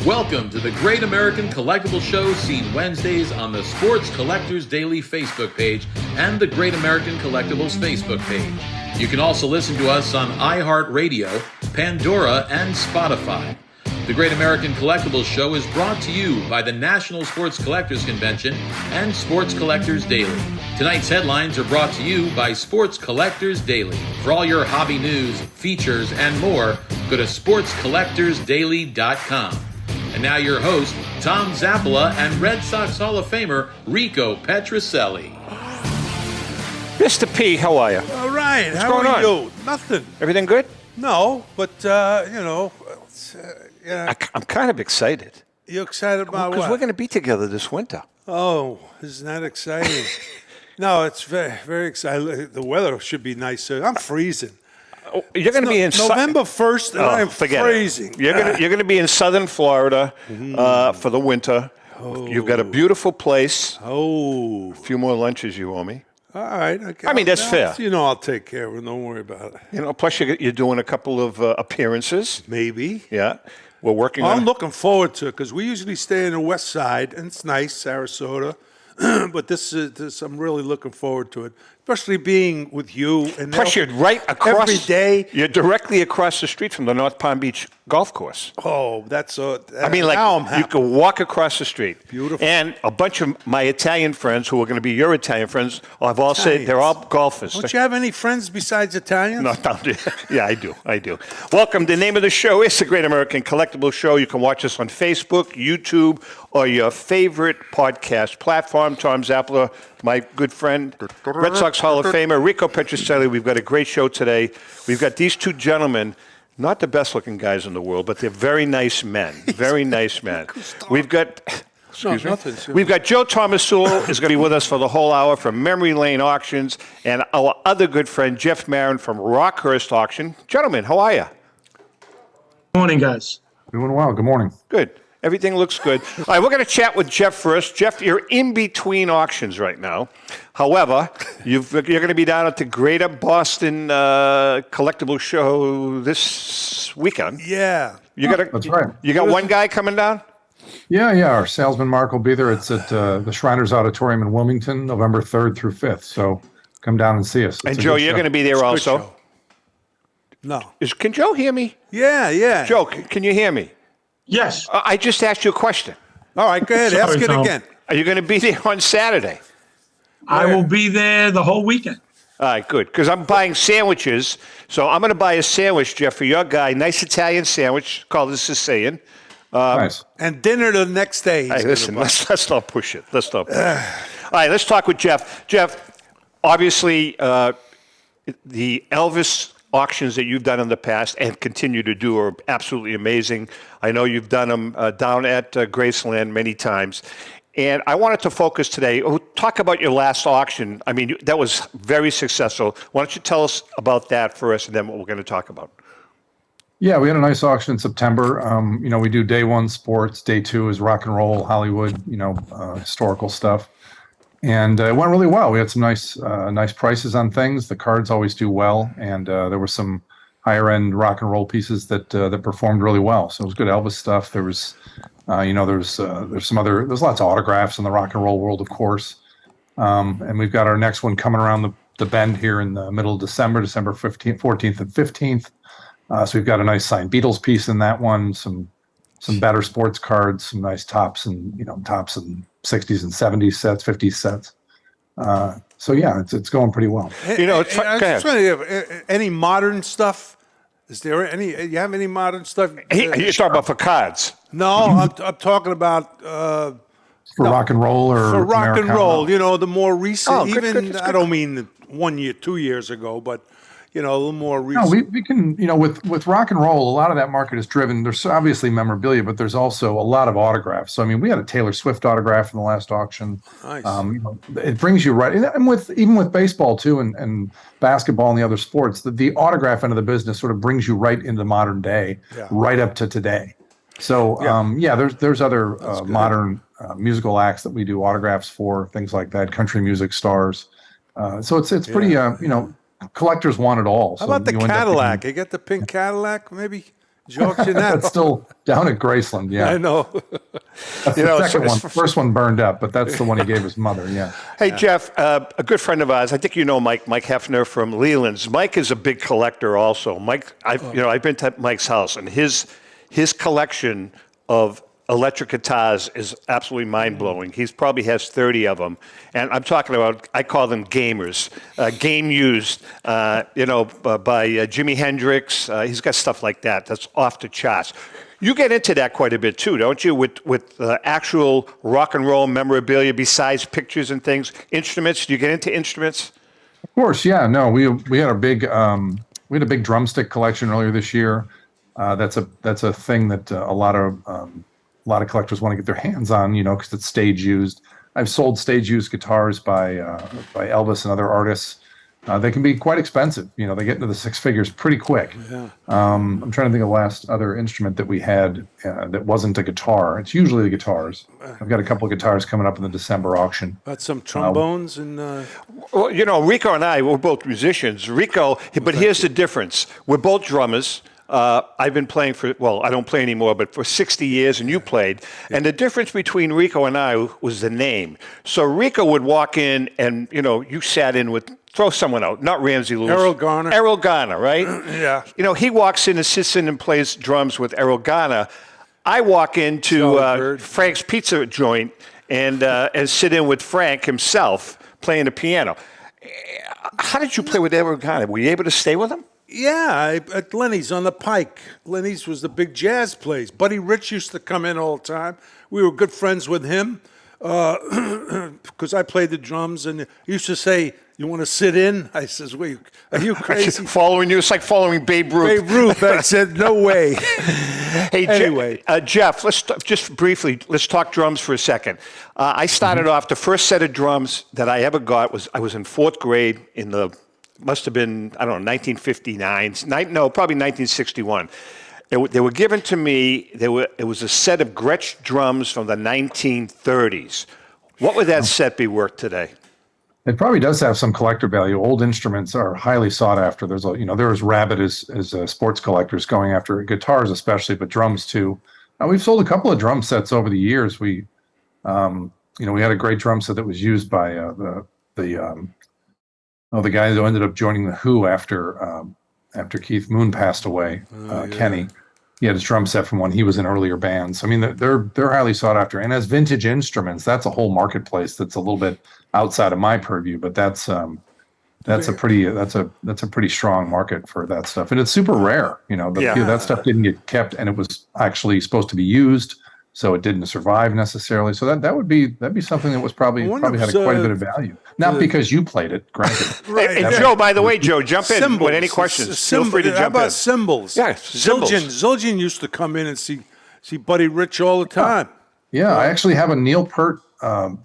Welcome to the Great American Collectible Show, seen Wednesdays on the Sports Collectors Daily Facebook page and the Great American Collectibles Facebook page. You can also listen to us on iHeartRadio, Pandora, and Spotify. The Great American Collectibles Show is brought to you by the National Sports Collectors Convention and Sports Collectors Daily. Tonight's headlines are brought to you by Sports Collectors Daily. For all your hobby news, features, and more, go to sportscollectorsdaily.com. And now your host, Tom Zappola, and Red Sox Hall of Famer Rico Petrocelli. Mr. P, how are you? All right. What's how going are on? you? Nothing. Everything good? No, but, I'm kind of excited. You excited about what? Because we're going to be together this winter. Oh, isn't that exciting? No, it's very, very exciting. The weather should be nicer. I'm freezing. Oh, you're going to be in November 1st, and I'm freezing. You're going to be in southern Florida for the winter. Oh. You've got a beautiful place. Oh. A few more lunches you owe me. All right. Okay. I mean, that's fair. You know, I'll take care of it. Don't worry about it. You know, plus you're doing a couple of appearances. Maybe. Yeah. We're working on it. I'm looking forward to it because we usually stay in the west side, and it's nice, Sarasota. But this, I'm really looking forward to it, especially being with you. And plus, you're right across every day. You're directly across the street from the North Palm Beach golf course. Oh, that's I mean, like you can walk across the street. Beautiful. And a bunch of my Italian friends, who are going to be your Italian friends, I've all said they're all golfers. Don't you have any friends besides Italians? No, yeah, I do. Welcome. The name of the show is The Great American Collectible Show. You can watch us on Facebook, YouTube, or your favorite podcast platform. Tom Zappola, my good friend, Red Sox Hall of Famer, Rico Petrocelli. We've got a great show today. We've got these two gentlemen. Not the best-looking guys in the world, but they're very nice men. Very nice men. We've got, We've got Joe Tomasulo is going to be with us for the whole hour from Memory Lane Auctions, and our other good friend Jeff Marren from Rockhurst Auction. Gentlemen, how are you? Morning, guys. Doing well. Good morning. Good. Everything looks good. All right, we're going to chat with Jeff first. Jeff, you're in between auctions right now. However, you're going to be down at the Greater Boston Collectible Show this weekend. Yeah. That's right. You got one guy coming down? Yeah. Our salesman, Mark, will be there. It's at the Shriners Auditorium in Wilmington, November 3rd through 5th. So come down and see us. And Joe, you're going to be there also? No. Can Joe hear me? Yeah. Joe, can you hear me? Yes. I just asked you a question. All right, go ahead. Ask it again. Are you going to be there on Saturday? I will be there the whole weekend. All right, good. Because I'm buying sandwiches. So I'm going to buy a sandwich, Jeff, for your guy. Nice Italian sandwich called the Sicilian. Nice. And dinner the next day. Hey, listen, let's not push it. All right, let's talk with Jeff. Jeff, obviously, the Elvis auctions that you've done in the past and continue to do are absolutely amazing. I know you've done them down at Graceland many times. And I wanted to focus today, talk about your last auction. I mean, that was very successful. Why don't you tell us about that first and then what we're going to talk about? Yeah, we had a nice auction in September. We do day one sports. Day two is rock and roll, Hollywood, historical stuff. And it went really well. We had some nice prices on things. The cards always do well, and there were some higher end rock and roll pieces that performed really well. So it was good Elvis stuff. There was, there's lots of autographs in the rock and roll world, of course. And we've got our next one coming around the bend here in the middle of December 15th, 14th, and 15th. So we've got a nice signed Beatles piece in that one. Some better sports cards, some nice tops and 60s and 70s sets, 50s sets. So yeah, it's going pretty well. Any modern stuff? Is there any? You have any modern stuff? You're talking about for cards? No, I'm talking about for rock and roll or for rock Americana. and roll. The more recent. Oh, good. I don't mean 1 year, 2 years ago, but a little more recent. No, we can, with rock and roll, a lot of that market is driven. There's obviously memorabilia, but there's also a lot of autographs. So, I mean, we had a Taylor Swift autograph in the last auction. Nice. It brings you right, and even with baseball too, and basketball and the other sports, the autograph end of the business sort of brings you right into modern day, right up to today. So, there's other modern musical acts that we do autographs for, things like that, country music stars. So it's pretty, collectors want it all. How about the Cadillac? You get the pink Cadillac, maybe? Did you auction that? That's still down at Graceland. Yeah, I know. that's the second one. The first one burned up, but that's the one he gave his mother. Yeah. Hey, Jeff, a good friend of ours, I think you know Mike Hefner from Leland's. Mike is a big collector also. Mike, I've been to Mike's house, and his collection of electric guitars is absolutely mind-blowing. He probably has 30 of them. And I'm talking about, I call them gamers, game used, by Jimi Hendrix. He's got stuff like that that's off the charts. You get into that quite a bit too, don't you, with actual rock and roll memorabilia besides pictures and things, instruments? Do you get into instruments? Of course, yeah. No, we had a big drumstick collection earlier this year. That's a thing that a lot of collectors want to get their hands on, because it's stage used. I've sold stage used guitars by Elvis and other artists. They can be quite expensive. They get into the six figures pretty quick. Yeah. I'm trying to think of the last other instrument that we had that wasn't a guitar. It's usually the guitars. I've got a couple of guitars coming up in the December auction. Got some trombones and. Well, Rico and I, we're both musicians. Rico, but here's the difference. We're both drummers. I've been playing I don't play anymore, but for 60 years, and you played. And the difference between Rico and I was the name. So Rico would walk in and, you sat in with, throw someone out, not Ramsey Lewis. Errol Garner. Errol Garner, right? Yeah. He walks in and sits in and plays drums with Errol Garner. I walk into Frank's Pizza joint and sit in with Frank himself playing the piano. How did you play with Errol Garner? Were you able to stay with him? Yeah, at Lenny's on the Pike. Lenny's was the big jazz place. Buddy Rich used to come in all the time. We were good friends with him because I played the drums, and he used to say, "You want to sit in?" I says, "Wait, are you crazy?" Following you, it's like following Babe Ruth. Babe Ruth. I said, "No way." Hey, anyway, Jeff, let's talk drums for a second. I started off, the first set of drums that I ever got I was in fourth grade must have been, 1959. Probably 1961. They were given to me. It was a set of Gretsch drums from the 1930s. What would that set be worth today? It probably does have some collector value. Old instruments are highly sought after. They're as rabid as sports collectors going after guitars, especially, but drums too. We've sold a couple of drum sets over the years. We had a great drum set that was used by the guy who ended up joining the Who after Keith Moon passed away, Kenny. He had his drum set from when he was in earlier bands. I mean, they're highly sought after. And as vintage instruments, that's a whole marketplace that's a little bit outside of my purview. But that's a pretty strong market for that stuff, and it's super rare. That stuff didn't get kept, and it was actually supposed to be used. So it didn't survive necessarily. So that'd be something that was probably had quite a bit of value. Not because you played it, granted. Right. And Joe, by the way, jump in with any questions. Feel free to jump in. How about cymbals? Yeah, cymbals. Zildjian used to come in and see Buddy Rich all the time. Yeah, I actually have a Neil Peart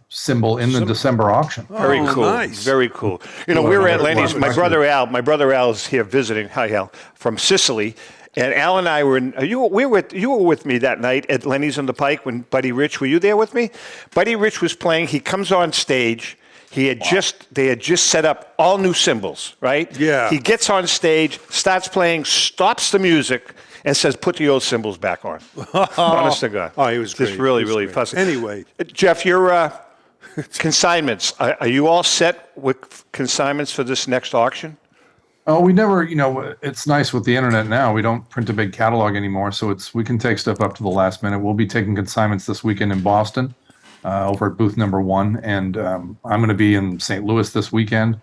cymbal in the December auction. Very cool. Nice. Very cool. We were at Lenny's. My brother Al is here visiting. Hi, Al, from Sicily. And Al and I were you were with me that night at Lenny's on the Pike when Buddy Rich, were you there with me? Buddy Rich was playing. He comes on stage. They had just set up all new cymbals, right? Yeah. He gets on stage, starts playing, stops the music, and says, "Put the old cymbals back on." Honest to God. Oh, he was great. Just really fussy. Anyway. Jeff, your consignments, are you all set with consignments for this next auction? Oh, we never, it's nice with the internet now. We don't print a big catalog anymore, so we can take stuff up to the last minute. We'll be taking consignments this weekend in Boston, over at booth number 1, and I'm going to be in St. Louis this weekend.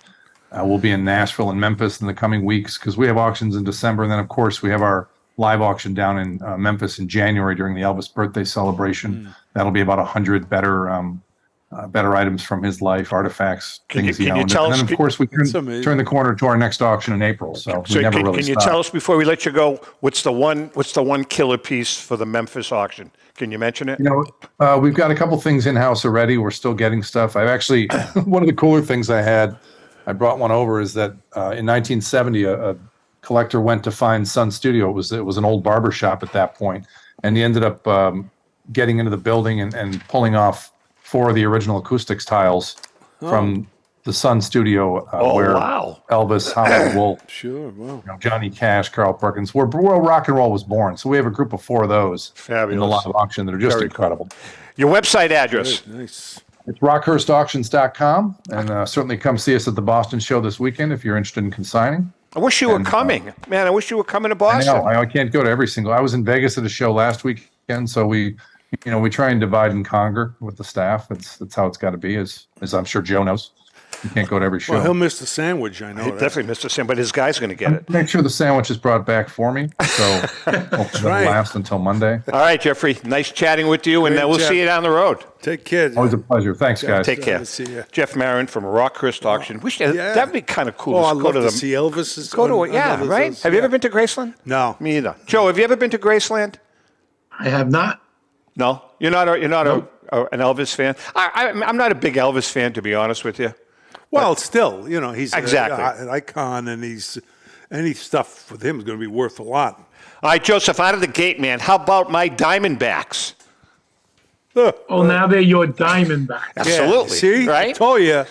We'll be in Nashville and Memphis in the coming weeks because we have auctions in December, and then of course we have our live auction down in Memphis in January during the Elvis birthday celebration. That'll be about 100 better items from his life, artifacts, things he owned. And then, of course, we turn the corner to our next auction in April. So we never really Can you tell us before we let you go, what's the one killer piece for the Memphis auction? Can you mention it? We've got a couple things in-house already. We're still getting stuff. I've actually, one of the cooler things I brought one over is that in 1970, a collector went to find Sun Studio. It was an old barber shop at that point, and he ended up getting into the building and pulling off 4 of the original acoustics tiles from the Sun Studio where wow. Elvis, Howard Wolf, Sure, wow. Johnny Cash, Carl Perkins, where rock and roll was born. So we have a group of 4 of those in the Fabulous. live auction that are just Very incredible. Your website address. Nice. It's rockhurstauctions.com, and certainly come see us at the Boston show this weekend if you're interested in consigning. I wish you were coming. Man, I wish you were coming to I Boston. know I can't go to every single. I was in Vegas at a show last weekend, so we try and divide and conquer with the staff. That's how it's got to be, as I'm sure Joe knows. You can't go to every show. Well, he'll miss the sandwich, I know. He that. definitely missed a but his guy's going to get it. Make sure the sandwich is brought back for me, so hopefully it'll right. last until Monday. All right, Jeffrey. Nice chatting with you, and Great we'll chat. see you down the road. Take care. Always a pleasure. Thanks, guys. Take care. See ya. Jeff Marren from Rockhurst Auction. Yeah. That'd be kind of cool. Oh, to I'd go love to to them. see Elvis. Go to it. Yeah, right. Have you ever been to Graceland? No. Me either. Joe, have you ever been to Graceland? I have not. No. You're not an Elvis fan. I'm not a big Elvis fan, to be honest with you. Well, still, he's Exactly. an icon, and any stuff with him is going to be worth a lot. All right, Joseph, out of the gate, man. How about my Diamondbacks? Oh, now they're your Diamondbacks. Absolutely. See, I right? told you.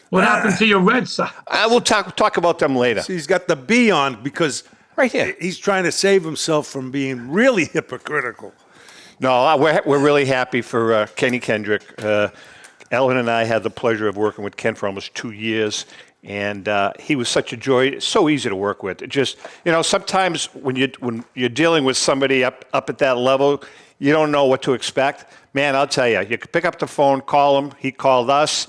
What happened to your Red Sox? We'll talk about them later. See, he's got the B on because Right here. he's trying to save himself from being really hypocritical. No, we're really happy for Kenny Kendrick. Ellen and I had the pleasure of working with Ken for almost 2 years, and he was such a joy. So easy to work with. It just, sometimes when you're dealing with somebody up at that level, you don't know what to expect. Man, I'll tell you, you could pick up the phone, call him. He called us.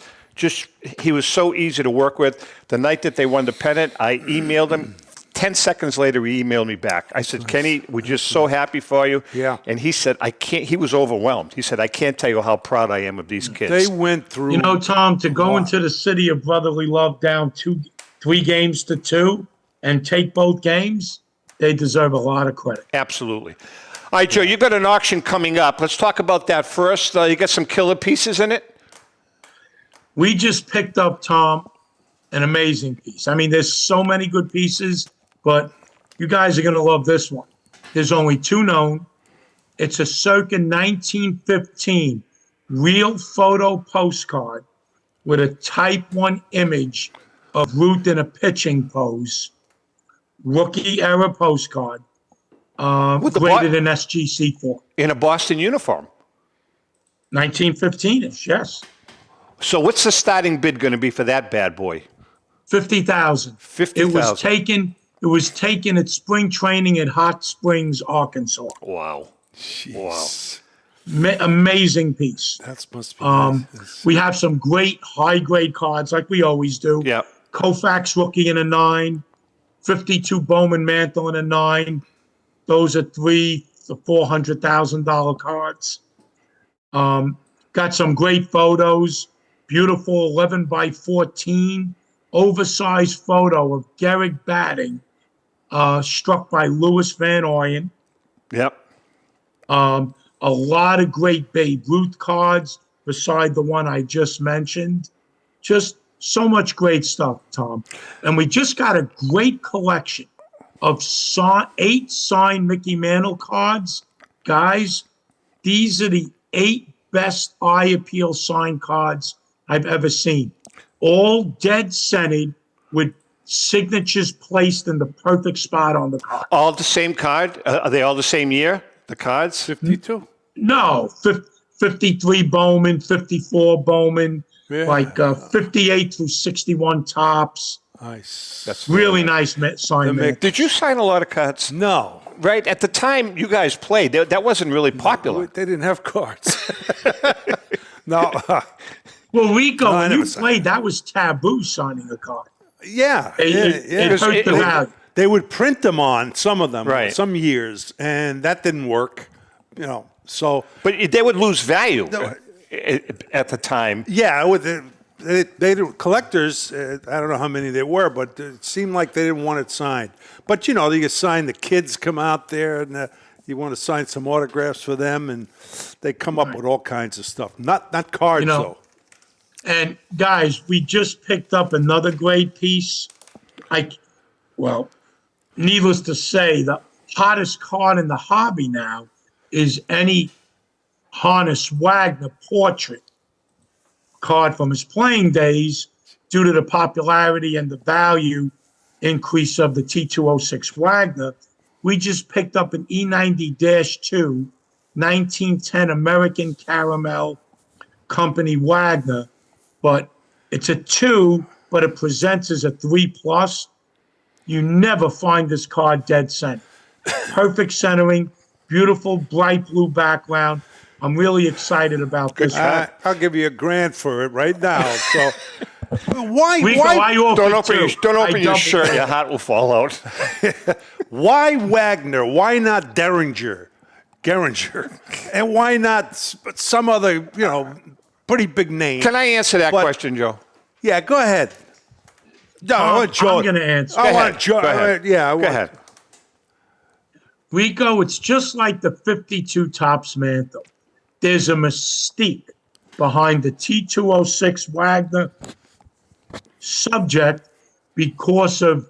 He was so easy to work with. The night that they won the pennant, I emailed him. 10 seconds later, he emailed me back. I said, Kenny, we're just so happy for you. Yeah. And he said, he was overwhelmed. He said, I can't tell you how proud I am of these kids. They went through. Tom, to go into the city of brotherly love down 3 games to 2 and take both games, they deserve a lot of credit. Absolutely. All right, Joe, you got an auction coming up. Let's talk about that first. You got some killer pieces in it? We just picked up, Tom, an amazing piece. I mean, there's so many good pieces, but you guys are going to love this one. There's only 2 known. It's a circa 1915 real photo postcard with a Type 1 image of Ruth in a pitching pose. Rookie era postcard. Graded in SGC4. In a Boston uniform. 1915-ish, yes. So what's the starting bid going to be for that bad boy? $50,000. $50,000. It was taken at spring training at Hot Springs, Arkansas. Wow. Jeez. Amazing piece. That must be nice. We have some great high-grade cards like we always do. Yeah. Koufax rookie in a 9, 52 Bowman Mantle in a 9. Those are $300,000 to $400,000 cards. Got some great photos. Beautiful 11 by 14 oversized photo of Garrick batting, struck by Louis Van Ooyen. Yep. A lot of great Babe Ruth cards beside the one I just mentioned. Just so much great stuff, Tom. And we just got a great collection of 8 signed Mickey Mantle cards. Guys, these are the 8 best eye appeal signed cards I've ever seen. All dead centered with signatures placed in the perfect spot on the card. All the same card? Are they all the same year, the cards? 52. No, 53 Bowman, 54 Bowman, Yeah. 58 through 61 tops. Nice. That's Really nice signed. Did you sign a lot of cards? No. Right? At the time you guys played, that wasn't really popular. They didn't have cards. No. Well, Rico, No, I when never you signed. played, that was taboo signing a card. Yeah. It hurt the value. They would print them on some of them, Right. some years, and that didn't work. So But they would lose value at the time. yeah, they collectors. I don't know how many there were, but it seemed like they didn't want it signed. But you get signed. The kids come out there, and you want to sign some autographs for them, and they come up with all kinds of stuff. Not cards though. And guys, we just picked up another great piece. Needless to say, the hottest card in the hobby now is any Honus Wagner portrait card from his playing days due to the popularity and the value increase of the T206 Wagner, we just picked up an E90-2 1910 American Caramel Company Wagner, but it's a 2, but it presents as a 3+. You never find this card dead center. Perfect centering, beautiful bright blue background. I'm really excited about this. I'll give you $1,000 for it right now. So why? Rico, I offer Don't open your shirt. Your hat will fall out. Why Wagner? Why not Geringer? And why not some other, pretty big name? Can I answer that question, Joe? Yeah, go ahead. No, I want Joe. I'm going to answer. I want Joe. Go ahead. Yeah, Go ahead. Rico, it's just like the 52 Topps Mantle. There's a mystique behind the T206 Wagner subject because of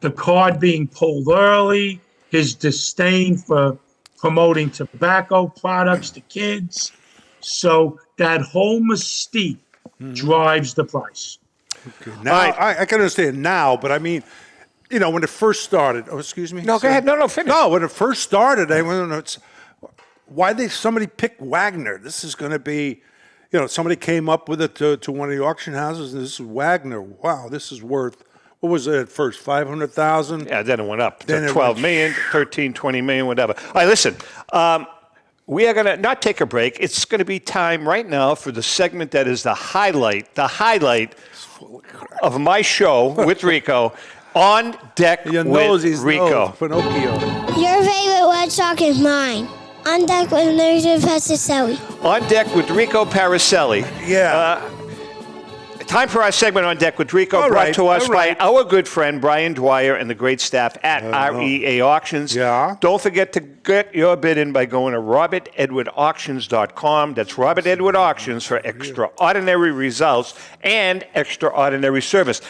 the card being pulled early, his disdain for promoting tobacco products to kids. So that whole mystique drives the price. Okay. Now, I can understand now, but I mean, when it first started. Oh, excuse me. No, go ahead. No, finish. No, when it first started, why somebody picked Wagner? This is going to be, somebody came up with it to one of the auction houses, and this is Wagner. Wow, this is worth. What was it at first? 500,000. Yeah, then it went up to 12 million, 13, 20 million, whatever. All right, listen. We are going to not take a break. It's going to be time right now for the segment that is the highlight of my show with Rico. On Deck with Rico. Pinocchio. Your favorite Red Sox is mine. On Deck with Rico Paracelli. On Deck with Rico Paracelli. Yeah. Time for our segment On Deck with Rico, brought to us by our good friend Brian Dwyer and the great staff at REA Auctions. Yeah. Don't forget to get your bid in by going to robertedwardauctions.com. That's Robert Edward Auctions for extraordinary results and extraordinary service.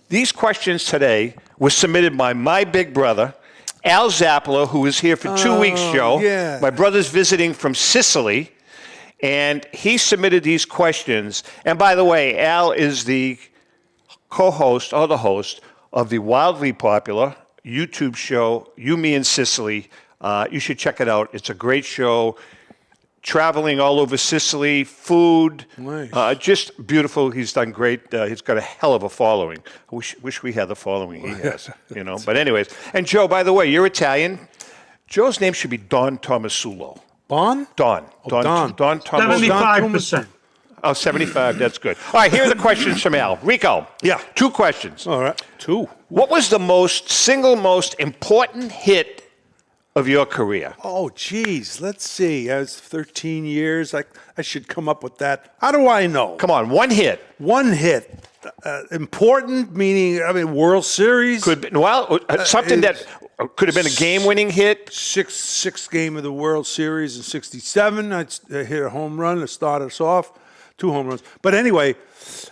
These questions today were submitted by my big brother, Al Zappala, who is here for 2 weeks, Joe. Yeah. My brother's visiting from Sicily. And he submitted these questions. And by the way, Al is the co-host or the host of the wildly popular YouTube show, You, Me, and Sicily. You should check it out. It's a great show. Traveling all over Sicily, food, nice. Just beautiful. He's done great. He's got a hell of a following. I wish we had the following he has, But anyways, and Joe, by the way, you're Italian. Joe's name should be Don Tomasulo. Don? Don. Don. Don Tomasulo. 75%. Oh, 75. That's good. All right, here are the questions from Al. Rico. Yeah. 2 questions. All right. 2. What was the single most important hit of your career? Oh, geez. Let's see. I was 13 years. I should come up with that. How do I know? Come on, one hit. One hit. Important, meaning, World Series. Something that could have been a game-winning hit. Sixth game of the World Series in '67. I hit a home run to start us off. 2 home runs. But anyway,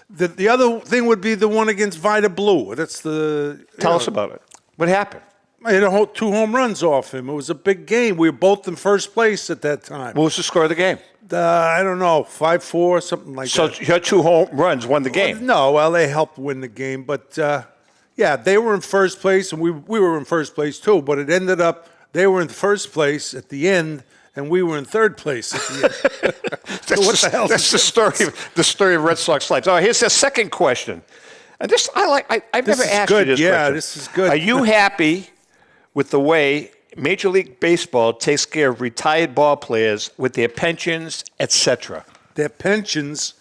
the other thing would be the one against Vida Blue. That's the... Tell us about it. What happened? I hit 2 home runs off him. It was a big game. We were both in first place at that time. What was the score of the game? I don't know, 5-4, something like that. So your 2 home runs won the game? No, well, they helped win the game. But, yeah, they were in first place, and we were in first place too. But it ended up they were in first place at the end, and we were in third place at the end. So what the hell? That's the story of Red Sox life. All right, here's the second question. And this I've never asked you this question. Yeah, this is good. Are you happy with the way Major League Baseball takes care of retired ball players with their pensions, etc.? Their pensions.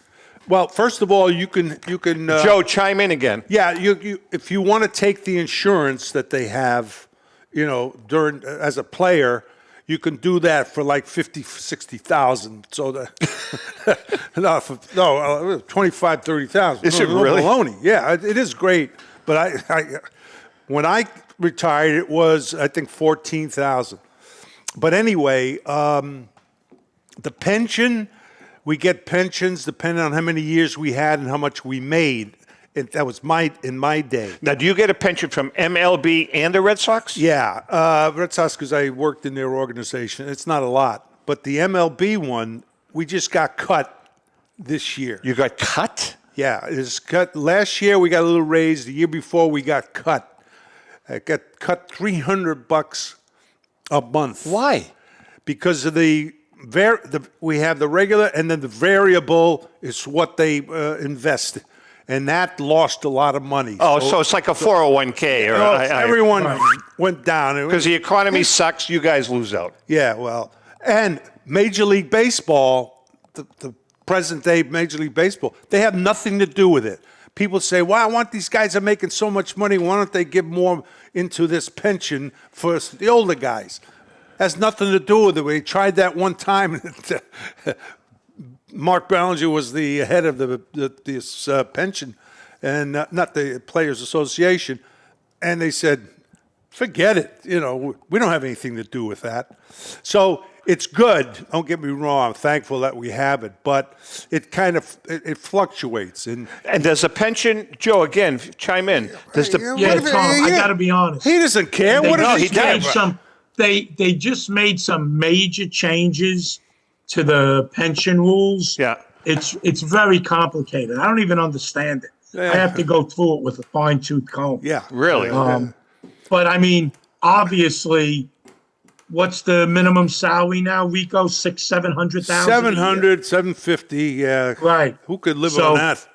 Well, first of all, you can. Joe, chime in again. Yeah, you if you want to take the insurance that they have, during as a player, you can do that for like 50, 60,000. So that 25, 30,000. Is it really? Baloney. Yeah, it is great. But I when I retired, it was I think 14,000. But anyway, the pension. We get pensions depending on how many years we had and how much we made. That was in my day. Now, do you get a pension from MLB and the Red Sox? Yeah, Red Sox because I worked in their organization. It's not a lot, but the MLB one, we just got cut this year. You got cut? Yeah, it's cut. Last year we got a little raise. The year before we got cut. I got cut $300 a month. Why? Because of we have the regular, and then the variable is what they invest, and that lost a lot of money. Oh, so it's like a 401k. Everyone went down. Because the economy sucks, you guys lose out. Yeah, well, and Major League Baseball, the present day Major League Baseball, they have nothing to do with it. People say, well, I want these guys are making so much money. Why don't they give more into this pension for the older guys? Has nothing to do with it. We tried that one time. Mark Ballinger was the head of this pension, and not the Players Association, and they said, forget it. We don't have anything to do with that. So it's good. Don't get me wrong. I'm thankful that we have it, but it kind of it fluctuates. And does a pension, Joe? Again, chime in. Does the Tom, I got to be honest. He doesn't care. What does he care? They just made some major changes to the pension rules. Yeah. It's very complicated. I don't even understand it. Yeah. I have to go through it with a fine-tooth comb. Yeah. Really? But I mean, obviously, what's the minimum salary now, Rico? $700,000? 700, 750, yeah. Right. Who could live on that?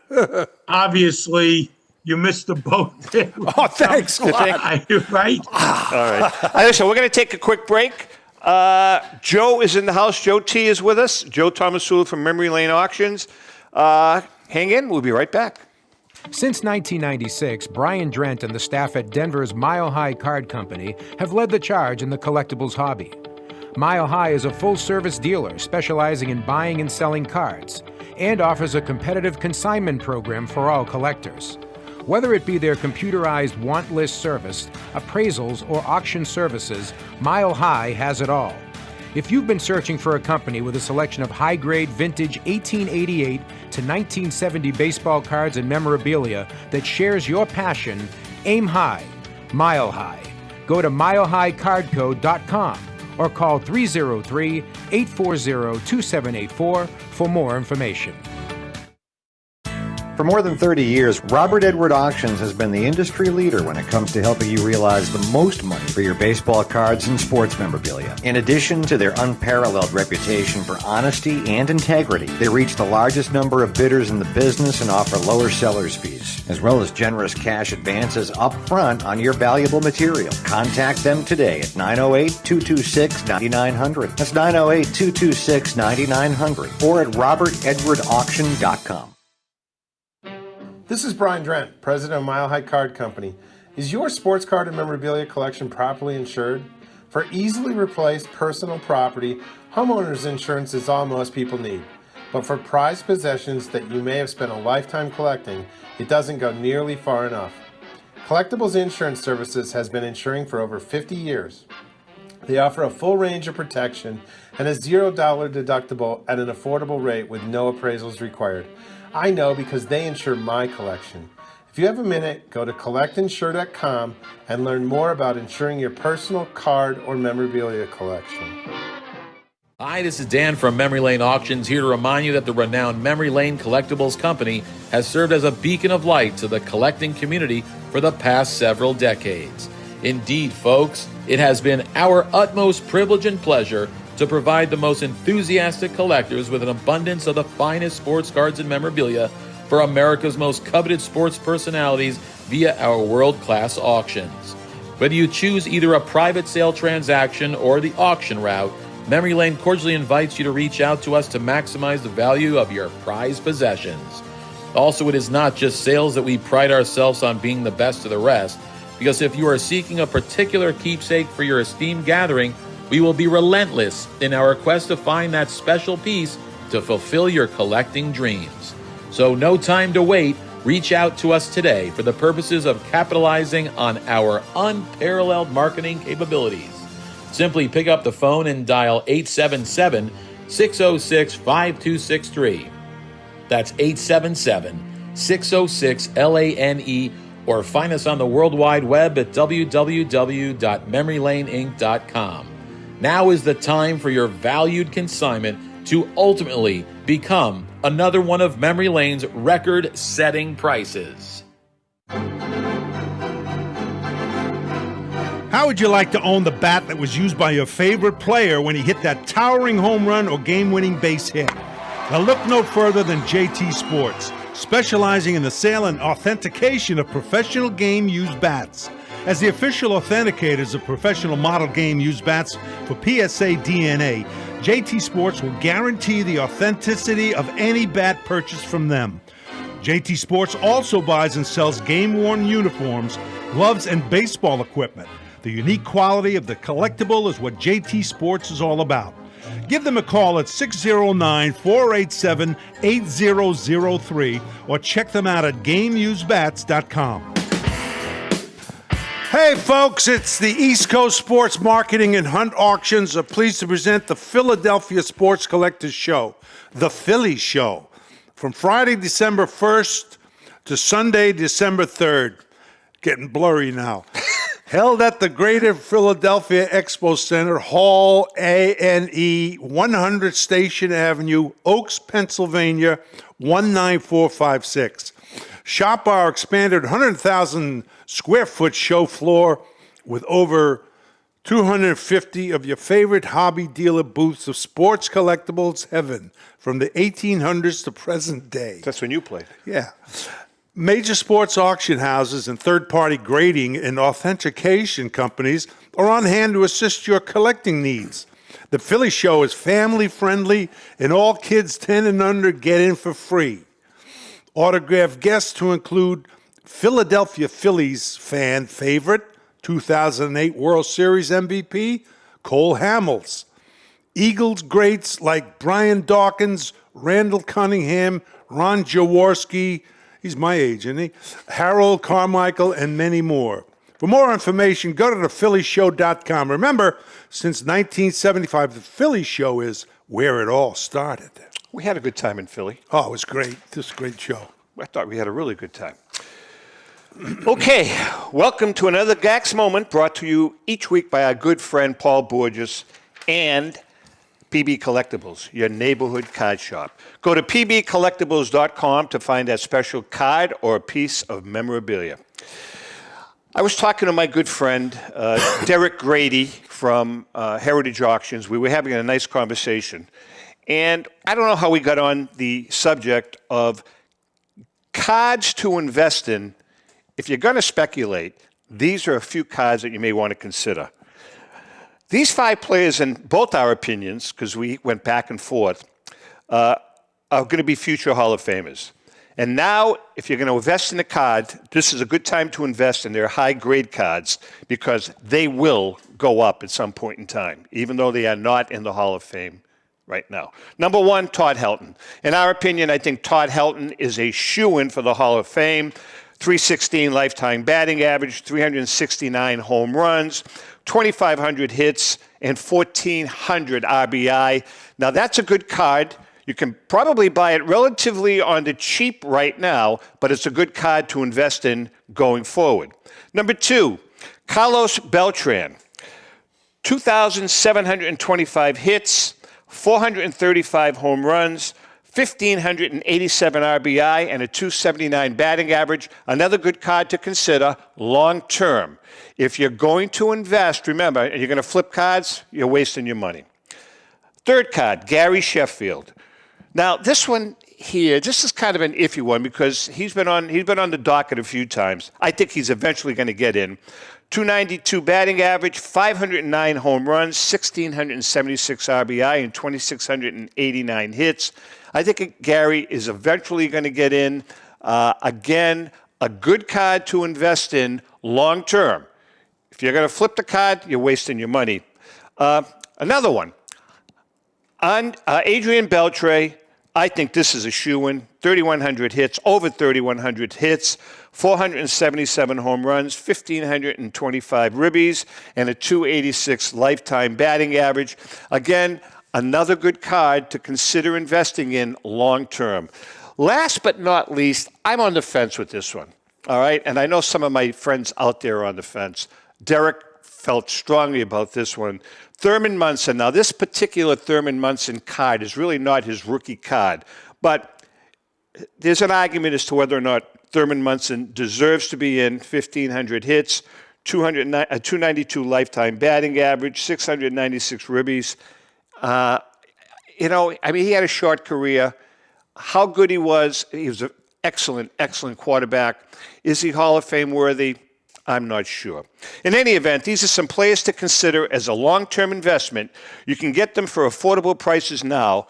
Obviously, you missed the boat there. Oh, thanks a lot. Right? All right. Listen, we're going to take a quick break. Joe is in the house. Joe T is with us. Joe Tomasulo from Memory Lane Auctions. Hang in. We'll be right back. Since 1996, Brian Drent and the staff at Denver's Mile High Card Company have led the charge in the collectibles hobby. Mile High is a full-service dealer specializing in buying and selling cards and offers a competitive consignment program for all collectors. Whether it be their computerized want list service, appraisals, or auction services, Mile High has it all. If you've been searching for a company with a selection of high-grade vintage 1888 to 1970 baseball cards and memorabilia that shares your passion, aim high, Mile High. Go to milehighcardco.com or call 303-840-2784 for more information. For more than 30 years, Robert Edward Auctions has been the industry leader when it comes to helping you realize the most money for your baseball cards and sports memorabilia. In addition to their unparalleled reputation for honesty and integrity, they reach the largest number of bidders in the business and offer lower seller's fees, as well as generous cash advances up front on your valuable material. Contact them today at 908-226-9900. That's 908-226-9900 or at robertedwardauction.com. This is Brian Drent, president of Mile High Card Company. Is your sports card and memorabilia collection properly insured? For easily replaced personal property, homeowners insurance is all most people need. But for prized possessions that you may have spent a lifetime collecting, it doesn't go nearly far enough. Collectables Insurance Services has been insuring for over 50 years. They offer a full range of protection and a $0 deductible at an affordable rate with no appraisals required. I know because they insure my collection. If you have a minute, go to collectinsure.com and learn more about insuring your personal card or memorabilia collection. Hi, this is Dan from Memory Lane Auctions, here to remind you that the renowned Memory Lane Collectibles Company has served as a beacon of light to the collecting community for the past several decades. Indeed, folks, it has been our utmost privilege and pleasure to provide the most enthusiastic collectors with an abundance of the finest sports cards and memorabilia for America's most coveted sports personalities via our world-class auctions. Whether you choose either a private sale transaction or the auction route, Memory Lane cordially invites you to reach out to us to maximize the value of your prized possessions. Also, it is not just sales that we pride ourselves on being the best of the rest, because if you are seeking a particular keepsake for your esteemed gathering, we will be relentless in our quest to find that special piece to fulfill your collecting dreams. So no time to wait. Reach out to us today for the purposes of capitalizing on our unparalleled marketing capabilities. Simply pick up the phone and dial 877-606-5263. That's 877-606-LANE, or find us on the World Wide Web at www.memorylaneinc.com. Now is the time for your valued consignment to ultimately become another one of Memory Lane's record-setting prices. How would you like to own the bat that was used by your favorite player when he hit that towering home run or game-winning base hit? Now look no further than JT Sports, specializing in the sale and authentication of professional game-used bats. As the official authenticators of professional model game-used bats for PSA DNA, JT Sports will guarantee the authenticity of any bat purchased from them. JT Sports also buys and sells game-worn uniforms, gloves, and baseball equipment. The unique quality of the collectible is what JT Sports is all about. Give them a call at 609-487-8003 or check them out at GameUseBats.com. Hey folks, it's the East Coast Sports Marketing and Hunt Auctions are pleased to present the Philadelphia Sports Collectors Show, the Philly Show, from Friday, December 1st to Sunday, December 3rd. Getting blurry now. Held at the Greater Philadelphia Expo Center, Hall A&E, 100 Station Avenue, Oaks, Pennsylvania, 19456. Shop our expanded 100,000 square foot show floor with over 250 of your favorite hobby dealer booths of sports collectibles heaven from the 1800s to present day. That's when you played. Yeah. Major sports auction houses and third-party grading and authentication companies are on hand to assist your collecting needs. The Philly Show is family-friendly, and all kids 10 and under get in for free. Autographed guests to include Philadelphia Phillies fan favorite, 2008 World Series MVP, Cole Hamels. Eagles greats like Brian Dawkins, Randall Cunningham, Ron Jaworski, he's my age, isn't he? Harold Carmichael, and many more. For more information, go to thephillyshow.com. Remember, since 1975, the Philly Show is where it all started. We had a good time in Philly. Oh, it was great. This was a great show. I thought we had a really good time. Okay, welcome to another GAX Moment brought to you each week by our good friend Paul Borges and PB Collectables, your neighborhood card shop. Go to pbcollectables.com to find that special card or a piece of memorabilia. I was talking to my good friend, Derek Grady from Heritage Auctions. We were having a nice conversation. And I don't know how we got on the subject of cards to invest in. If you're going to speculate, these are a few cards that you may want to consider. These 5 players, in both our opinions, because we went back and forth, are going to be future Hall of Famers. And now, if you're going to invest in a card, this is a good time to invest in their high-grade cards because they will go up at some point in time, even though they are not in the Hall of Fame right now. Number 1, Todd Helton. In our opinion, I think Todd Helton is a shoo-in for the Hall of Fame. 316 lifetime batting average, 369 home runs, 2,500 hits, and 1,400 RBI. Now, that's a good card. You can probably buy it relatively on the cheap right now, but it's a good card to invest in going forward. Number 2, Carlos Beltran. 2,725 hits, 435 home runs, 1,587 RBI, and a 279 batting average. Another good card to consider long term. If you're going to invest, remember, and you're going to flip cards, you're wasting your money. Third card, Gary Sheffield. Now, this one here, this is kind of an iffy one because he's been on the docket a few times. I think he's eventually going to get in. 292 batting average, 509 home runs, 1,676 RBI, and 2,689 hits. I think Gary is eventually going to get in. Again, a good card to invest in long term. If you're going to flip the card, you're wasting your money. Another one. Adrian Beltre, I think this is a shoo-in. 3,100 hits, over 3,100 hits, 477 home runs, 1,525 ribbies, and a 286 lifetime batting average. Again, another good card to consider investing in long term. Last but not least, I'm on the fence with this one. All right? And I know some of my friends out there are on the fence. Derek felt strongly about this one. Thurman Munson. Now, this particular Thurman Munson card is really not his rookie card, but there's an argument as to whether or not Thurman Munson deserves to be in. 1,500 hits, 292 lifetime batting average, 696 ribbies. He had a short career. How good he was an excellent, excellent quarterback. Is he Hall of Fame worthy? I'm not sure. In any event, these are some players to consider as a long-term investment. You can get them for affordable prices now,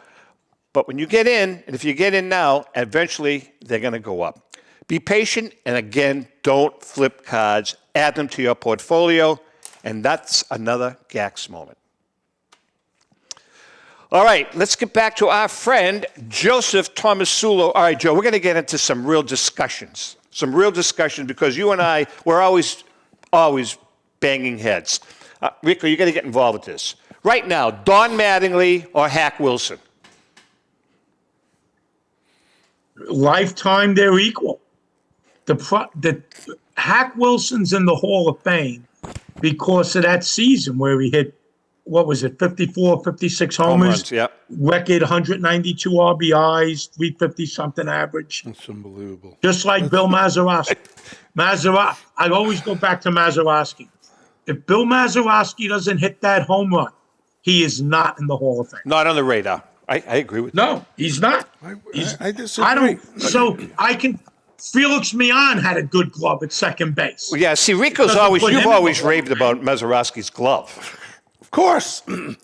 but when you get in, and if you get in now, eventually they're going to go up. Be patient, and again, don't flip cards. Add them to your portfolio, and that's another Gax moment. All right, let's get back to our friend, Joseph Tomasulo. All right, Joe, we're going to get into some real discussions. Because you and I, we're always banging heads. Rico, you got to get involved with this. Right now, Don Mattingly or Hack Wilson? Lifetime, they're equal. The Hack Wilson's in the Hall of Fame because of that season where he hit, 54, 56 homers, yeah. Record 192 RBIs, 350-something average. That's unbelievable. Just like Bill Mazeroski. I'd always go back to Mazeroski. If Bill Mazeroski doesn't hit that home run, he is not in the Hall of Fame. Not on the radar. I agree with you. No, he's not. I disagree. Felix Mian had a good glove at second base. Well, yeah, see, you've always raved about Mazeroski's glove. Of course. You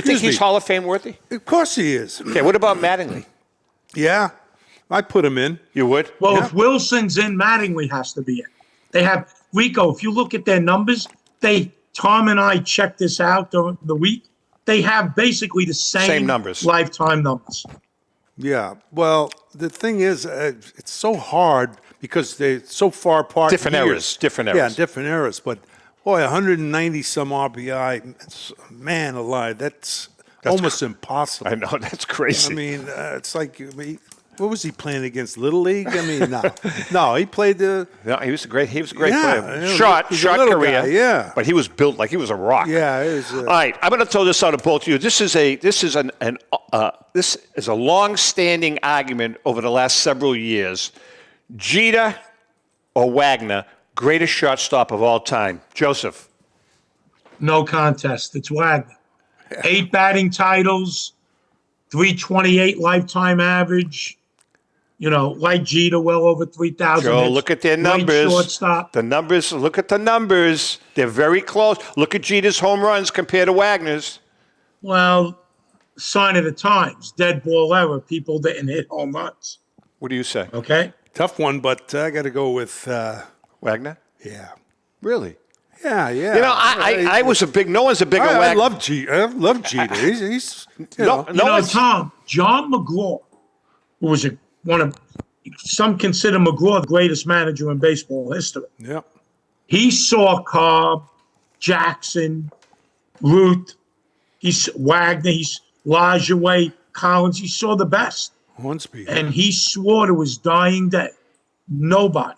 think he's Hall of Fame worthy? Of course he is. Okay, what about Mattingly? Yeah, I put him in. You would? Well, if Wilson's in, Mattingly has to be in. They have, Rico, if you look at their numbers, Tom and I checked this out during the week. They have basically the same numbers, lifetime numbers. Yeah, well, the thing is, it's so hard because they're so far apart. Different eras. Yeah, different eras. But, boy, 190-some RBI, man alive, that's almost impossible. I know, that's crazy. I mean, it's like, what was he playing against? Little League? I mean, no, he played the... No, he was a great player. Yeah, Short career. Guy, yeah. But he was built like he was a rock. Yeah, it was... All right, I'm going to throw this out to both of you. This is a long-standing argument over the last several years. Jeter or Wagner, greatest shortstop of all time. Joseph. No contest. It's Wagner. 8 batting titles, 328 lifetime average. Like Jeter, well over 3,000. Joe, look at their numbers. Shortstop. The numbers, look at the numbers. They're very close. Look at Jeter's home runs compared to Wagner's. Well, sign of the times. Dead ball era. People didn't hit home runs. What do you say? Okay. Tough one, but I got to go with... Wagner? Yeah. Really? Yeah. I was no one's a bigger Wagner. I love Jeter. He's Tom, John McGraw, who was some consider McGraw the greatest manager in baseball history. Yeah. He saw Cobb, Jackson, Ruth, Wagner, Lajoie, Collins. He saw the best. Hornsby. And he swore to his dying day, nobody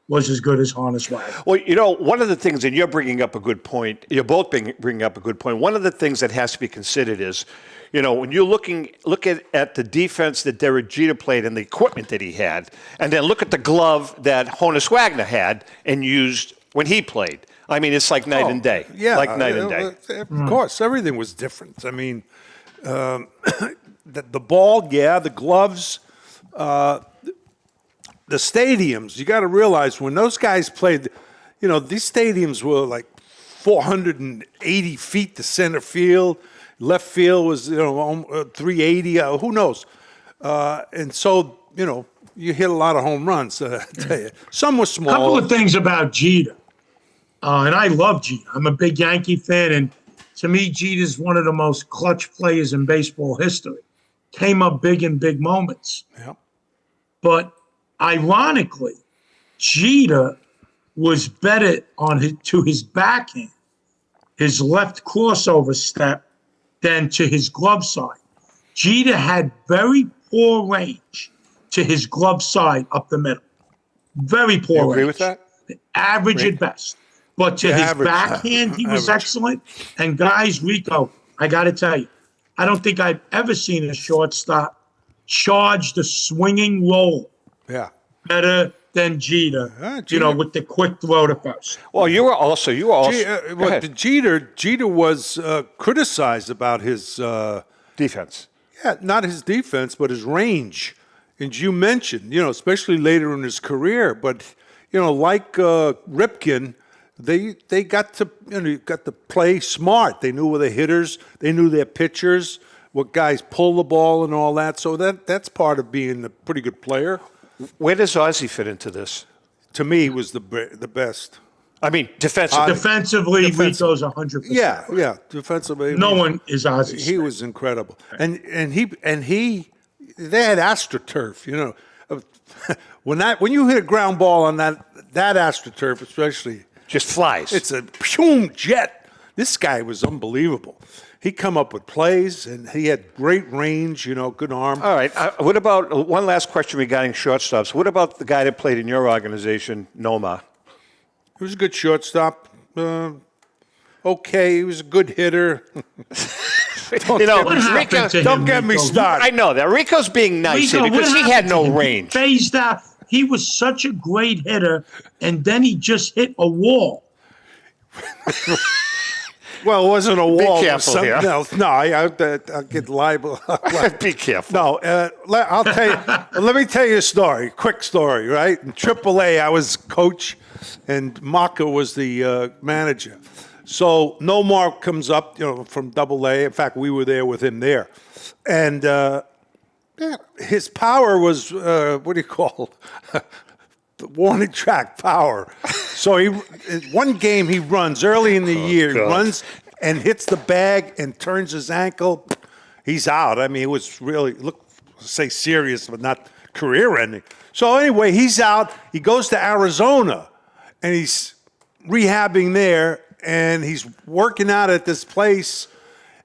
was as good as Honus Wagner. Well, one of the things, and you're bringing up a good point, you're both bringing up a good point. One of the things that has to be considered is, when you're look at the defense that Derek Jeter played and the equipment that he had, and then look at the glove that Honus Wagner had and used when he played. I mean, it's like night and day. Yeah. Like night and day. Of course, everything was different. I mean, the ball, the gloves, the stadiums, you got to realize when those guys played, these stadiums were like 480 feet to center field. Left field was, 380, who knows? And so, you hit a lot of home runs, I tell you. Some were small. A couple of things about Jeter. And I love Jeter. I'm a big Yankee fan, and to me, Jeter's one of the most clutch players in baseball history. Came up big in big moments. Yeah. But ironically, Jeter was better to his backhand, his left crossover step, than to his glove side. Jeter had very poor range to his glove side up the middle. Very poor range. You agree with that? Average at best. but to his Average. backhand, he was Average. excellent. And guys, Rico, I got to tell you, I don't think I've ever seen a shortstop charge the swinging roll Yeah. better than Jeter, Jeter. with the quick throw to first. Well, you were also. Go ahead. Jeter was criticized about his Defense. yeah, not his defense, but his range. And you mentioned, especially later in his career, but like Ripken, they got to got to play smart. They knew where the hitters, they knew their pitchers, what guys pull the ball and all that. So that's part of being a pretty good player. Where does Ozzie fit into this? To me, he was the best. I mean, defensively. Defensively, Rico's 100%. Yeah, defensively. No one is Ozzy. He was incredible, and he they had AstroTurf. When you hit a ground ball on that AstroTurf, especially, Just flies. it's a boom jet. This guy was unbelievable. He come up with plays, and he had great range. Good arm. All right. What about one last question regarding shortstops? What about the guy that played in your organization, Noma? He was a good shortstop. Okay, he was a good hitter. Don't get me started. I know that. Rico's being nice Rico, here because what he had happened no to him? range. He phased out. He was such a great hitter, and then he just hit a wall. Well, it wasn't a wall. careful Something here. else. No, I'll get liable. Be careful. No, I'll tell you. Let me tell you a story. Quick story, right? In AAA, I was coach, and Maka was the manager. So Nomar comes up, from AA. In fact, we were there with him there, and his power was what do you call the warning track power. So one game he runs early in the year, he runs and hits the bag and turns his ankle. He's out. I mean, it was really serious, but not career-ending. So anyway, he's out. He goes to Arizona, and he's rehabbing there, and he's working out at this place,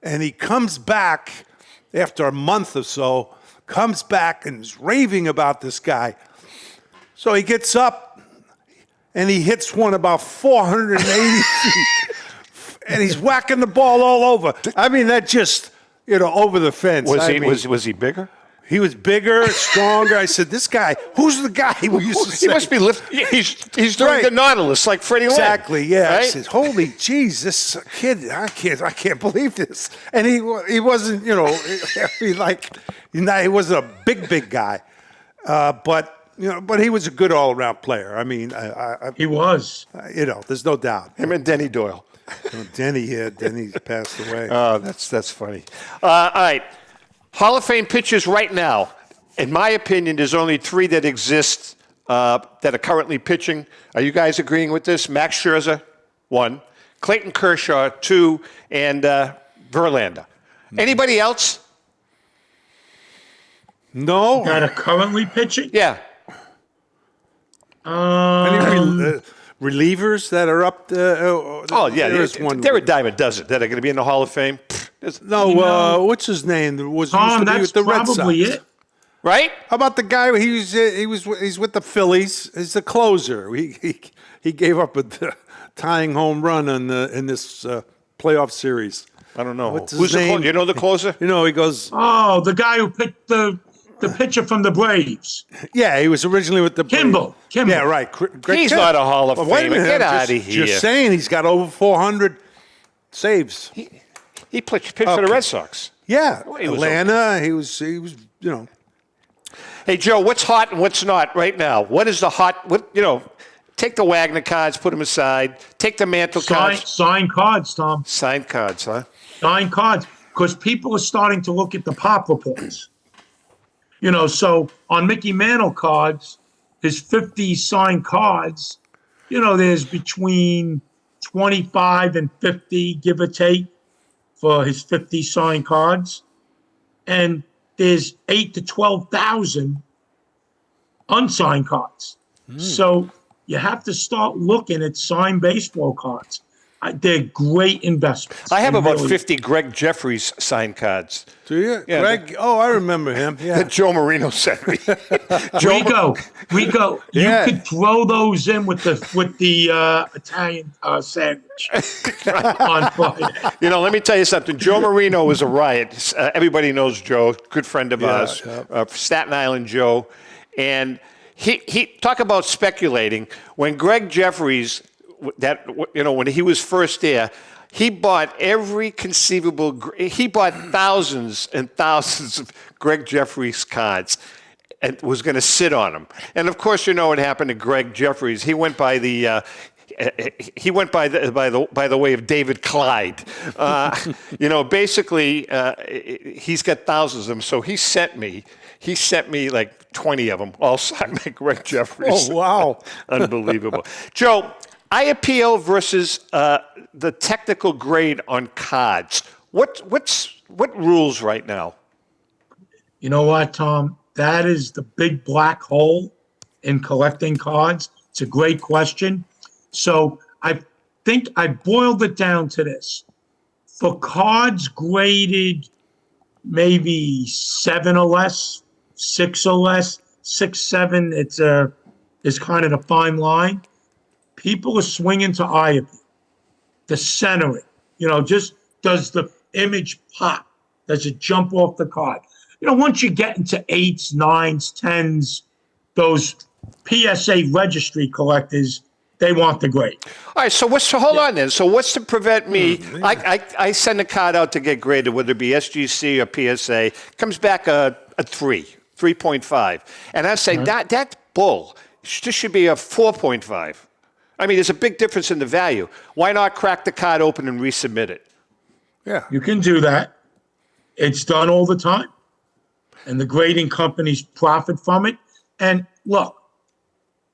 and he comes back after a month or so, comes back and is raving about this guy. So he gets up, and he hits one about 480 feet, and he's whacking the ball all over. I mean, that just, over the fence. Was he bigger? He was bigger, stronger. I said, "This guy, who's the guy we used to say?" He must be lifting. He's doing the Nautilus like Freddie Lane. Exactly. Yeah. Right? I said, "Holy jeez, this kid! I can't believe this." And he wasn't, he wasn't a big guy, but he was a good all-around player. I mean, He was. There's no doubt. Him and Denny Doyle. Denny passed away. Oh, that's funny. All right. Hall of Fame pitchers right now, in my opinion, there's only 3 that exist that are currently pitching. Are you guys agreeing with this? Max Scherzer, 1. Clayton Kershaw, 2. And Verlander. Anybody else? No. That are currently pitching? Yeah. Any relievers that are up there? Oh, yeah. They're a dime a dozen that are going to be in the Hall of Fame. What's his name? Used to Tom, be that's with the Red Sox. probably it. Right? How about the guy? He's with the Phillies. He's the closer. He gave up a tying home run in this playoff series. I don't know. What's Who's his name? You know the closer? He goes. Oh, the guy who picked the pitcher from the Braves. Yeah, he was originally with the Kimball. Yeah, right. He's not a Hall of Wait a Famer. minute, Get I'm out of here. Just saying, he's got over 400 saves. He pitched for the Red Sox. Yeah, Well, he was Atlanta. He was. Hey, Joe, what's hot and what's not right now? What is the hot? Take the Wagner cards, put them aside. Take the Mantle cards. Signed cards, Tom. Signed cards, huh? Signed cards. Because people are starting to look at the pop reports. So on Mickey Mantle cards, his 50 signed cards, there's between 25 and 50, give or take, for his 50 signed cards. And there's 8,000 to 12,000 unsigned cards. So you have to start looking at signed baseball cards. They're great investments. I have They about really- 50 Greg Jeffries signed cards. Do you? Yeah, Greg? Oh, I remember him. Yeah. That Joe Marino sent me. Rico, Yeah. you could throw those in with the Italian sandwich on Friday. You know, let me tell you something. Joe Marino was a riot. Everybody knows Joe, good friend of ours, Staten Island Joe. And he talk about speculating. When Greg Jeffries, when he was first there, he bought every conceivable. He bought thousands and thousands of Greg Jeffries cards, and was going to sit on them. And of course, you know what happened to Greg Jeffries. He went by the. He went by the way of David Clyde. Basically, he's got thousands of them. So he sent me like 20 of them, all signed by Greg Jeffries. Oh, wow. Unbelievable. Joe, eye appeal versus the technical grade on cards. What rules right now? You know what, Tom? That is the big black hole in collecting cards. It's a great question. So I think I boiled it down to this. For cards graded maybe 7 or less, 6 or less, 6, 7, is kind of the fine line. People are swinging to eye appeal, the centering. Just does the image pop? Does it jump off the card? Once you get into 8s, 9s, 10s, those PSA registry collectors, they want the grade. All right, so hold on then. So what's to prevent me? I send a card out to get graded, whether it be SGC or PSA, comes back a 3.5. And I say, that's bull. This should be a 4.5. I mean, there's a big difference in the value. Why not crack the card open and resubmit it? Yeah. You can do that. It's done all the time. And the grading companies profit from it. And look,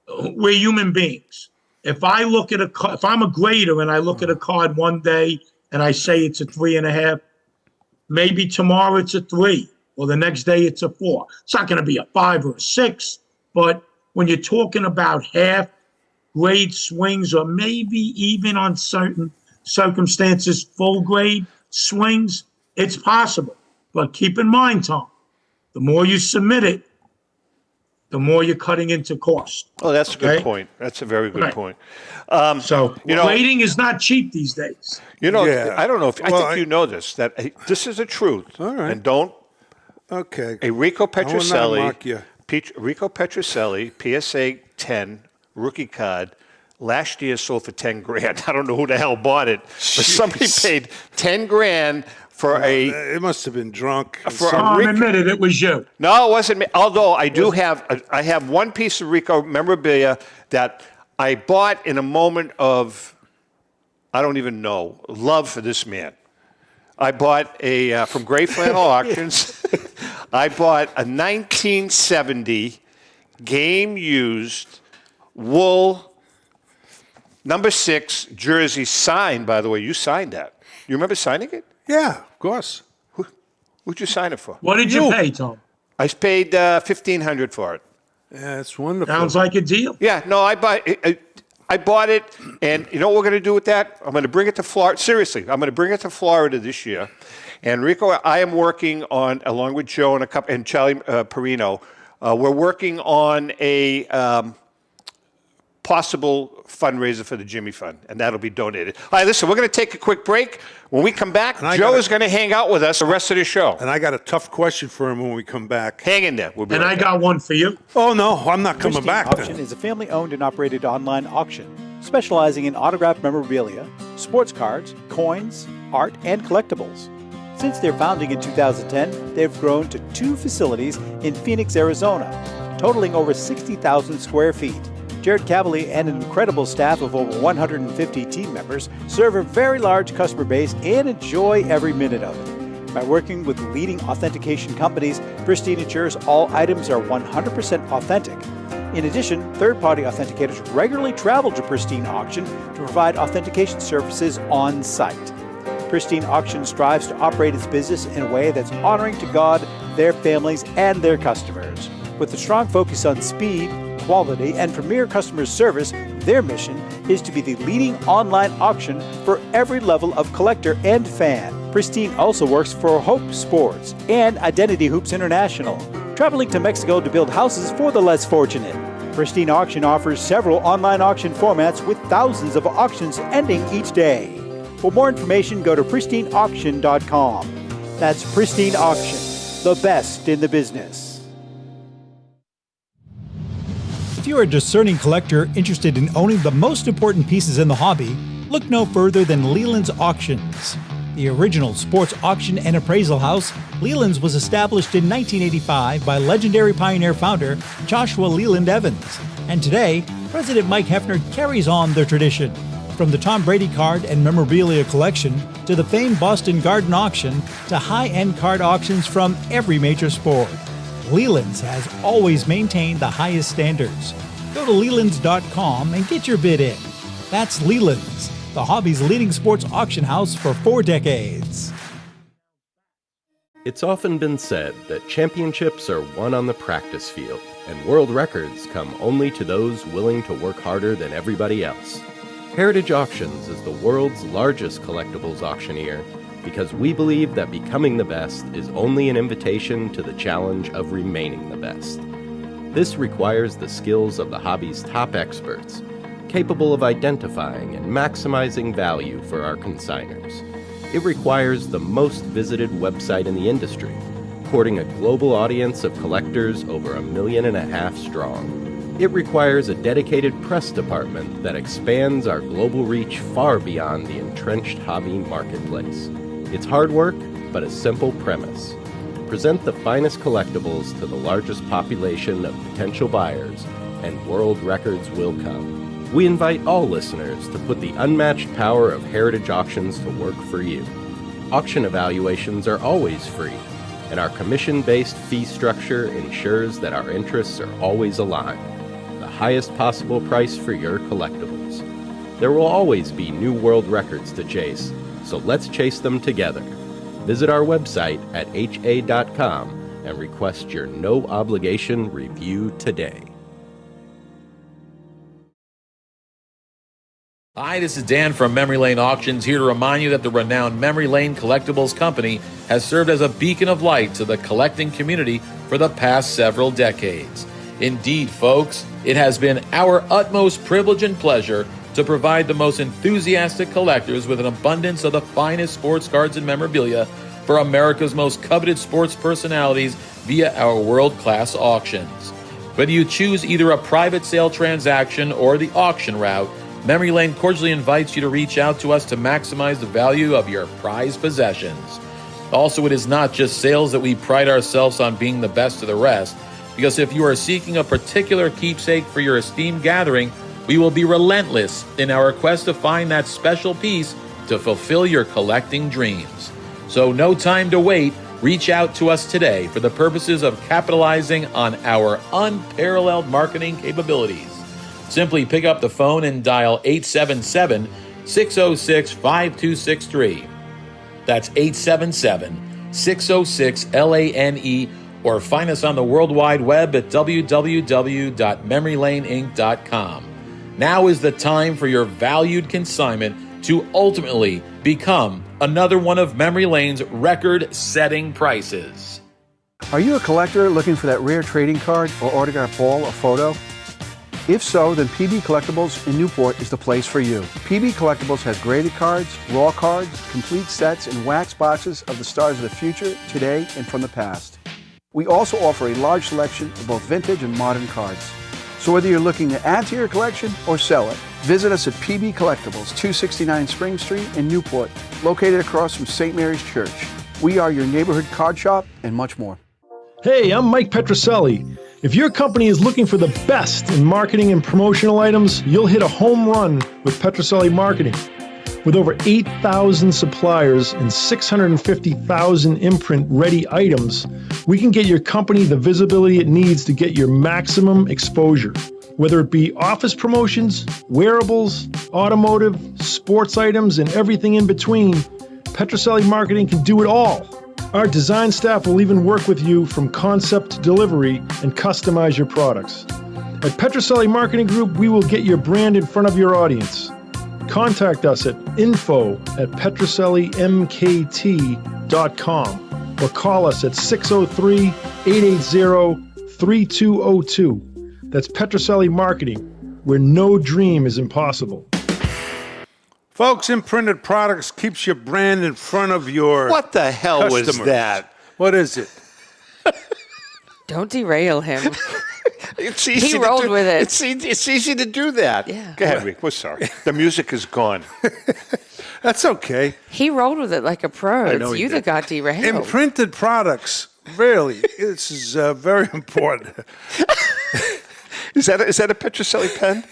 we're human beings. If I look at if I'm a grader and I look at a card one day and I say it's a 3.5, maybe tomorrow it's a 3, or the next day it's a 4. It's not going to be a 5 or a 6, but when you're talking about half grade swings, or maybe even on certain circumstances, full grade swings, it's possible. But keep in mind, Tom, the more you submit it, the more you're cutting into cost. Oh, that's a good point. That's a very good point. Grading is not cheap these days. I don't know if I think you know this, that this is the truth. All right. And don't. Okay. A Rico I will not mock you. Rico Petrocelli, PSA 10 rookie card. Last year sold for $10,000. I don't know who the hell bought it, but somebody paid $10,000 for It must have been drunk. Tom admitted it was you. No, it wasn't me. Although I have one piece of Rico memorabilia that I bought in a moment of, I don't even know, love for this man. I bought from Gray Flannel Auctions, I bought a 1970 game used wool number 6 jersey, signed, by the way. You signed that. You remember signing it? Yeah, of course. Who'd you sign it for? What did you pay, Tom? I paid $1,500 for it. Yeah, it's wonderful. Sounds like a deal. Yeah, no, I bought it, and you know what we're going to do with that? I'm going to bring it to Florida. Seriously, I'm going to bring it to Florida this year. And Rico, I am working on, along with Joe and Charlie Perino, we're working on a possible fundraiser for the Jimmy Fund, and that'll be donated. All right, listen, we're going to take a quick break. When we come back, Joe is going to hang out with us the rest of the show. And I got a tough question for him when we come back. Hang in there. We'll be and right I back. got one for you. Oh, no, I'm not coming back. Auction is a family-owned and operated online auction specializing in autographed memorabilia, sports cards, coins, art, and collectibles. Since their founding in 2010, they've grown to 2 facilities in Phoenix, Arizona, totaling over 60,000 square feet. Jared Cavalier and an incredible staff of over 150 team members serve a very large customer base and enjoy every minute of it. By working with leading authentication companies, Pristine ensures all items are 100% authentic. In addition, third-party authenticators regularly travel to Pristine Auction to provide authentication services on site. Pristine Auction strives to operate its business in a way that's honoring to God, their families, and their customers. With a strong focus on speed, quality, and premier customer service, Their mission is to be the leading online auction for every level of collector and fan. Pristine also works for Hope Sports and Identity Hoops International, traveling to Mexico to build houses for the less fortunate. Pristine Auction offers several online auction formats with thousands of auctions ending each day. For more information, go to pristineauction.com. That's Pristine Auction, the best in the business. If you're a discerning collector interested in owning the most important pieces in the hobby, look no further than Leland's Auctions. The original sports auction and appraisal house, Leland's was established in 1985 by legendary Pioneer founder Joshua Leland Evans. And today, President Mike Hefner carries on the tradition. From the Tom Brady card and memorabilia collection to the famed Boston Garden Auction to high-end card auctions from every major sport, Leland's has always maintained the highest standards. Go to Lelands.com and get your bid in. That's Leland's, the hobby's leading sports auction house for 4 decades. It's often been said that championships are won on the practice field, and world records come only to those willing to work harder than everybody else. Heritage Auctions is the world's largest collectibles auctioneer because we believe that becoming the best is only an invitation to the challenge of remaining the best. This requires the skills of the hobby's top experts, capable of identifying and maximizing value for our consigners. It requires the most visited website in the industry, courting a global audience of collectors over 1.5 million strong. It requires a dedicated press department that expands our global reach far beyond the entrenched hobby marketplace. It's hard work, but a simple premise. Present the finest collectibles to the largest population of potential buyers, and world records will come. We invite all listeners to put the unmatched power of Heritage Auctions to work for you. Auction evaluations are always free, and our commission-based fee structure ensures that our interests are always aligned. The highest possible price for your collectibles. There will always be new world records to chase, so let's chase them together. Visit our website at ha.com and request your no-obligation review today. Hi, this is Dan from Memory Lane Auctions, here to remind you that the renowned Memory Lane Collectibles Company has served as a beacon of light to the collecting community for the past several decades. Indeed, folks, it has been our utmost privilege and pleasure to provide the most enthusiastic collectors with an abundance of the finest sports cards and memorabilia for America's most coveted sports personalities via our world-class auctions. Whether you choose either a private sale transaction or the auction route, Memory Lane cordially invites you to reach out to us to maximize the value of your prized possessions. Also, it is not just sales that we pride ourselves on being the best of the rest, because if you are seeking a particular keepsake for your esteemed gathering, we will be relentless in our quest to find that special piece to fulfill your collecting dreams. So no time to wait. Reach out to us today for the purposes of capitalizing on our unparalleled marketing capabilities. Simply pick up the phone and dial 877-606-5263. That's 877-606-LANE, or find us on the World Wide Web at www.memorylaneinc.com. Now is the time for your valued consignment to ultimately become another one of Memory Lane's record-setting prices. Are you a collector looking for that rare trading card or autograph ball or photo? If so, then PB Collectibles in Newport is the place for you. PB Collectibles has graded cards, raw cards, complete sets, and wax boxes of the stars of the future, today, and from the past. We also offer a large selection of both vintage and modern cards. So whether you're looking to add to your collection or sell it, visit us at PB Collectibles, 269 Spring Street in Newport, located across from St. Mary's Church. We are your neighborhood card shop and much more. Hey, I'm Mike Petroselli. If your company is looking for the best in marketing and promotional items, you'll hit a home run with Petroselli Marketing. With over 8,000 suppliers and 650,000 imprint-ready items, we can get your company the visibility it needs to get your maximum exposure. Whether it be office promotions, wearables, automotive, sports items, and everything in between, Petroselli Marketing can do it all. Our design staff will even work with you from concept to delivery and customize your products. At Petroselli Marketing Group, we will get your brand in front of your audience. Contact us at info@petrosellimkt.com or call us at 603-880-3202. That's Petroselli Marketing, where no dream is impossible. Folks, Imprinted Products keeps your brand in front of your What the hell customers. was that? What is it? Don't derail him. It's easy He rolled with it. It's easy to do that. Yeah. Go ahead, Rick. We're sorry. The music is gone. That's okay. He rolled with it like a pro. I know It's he you did. that got derailed. Imprinted Products, really, this is very important. Is that a Petroselli pen?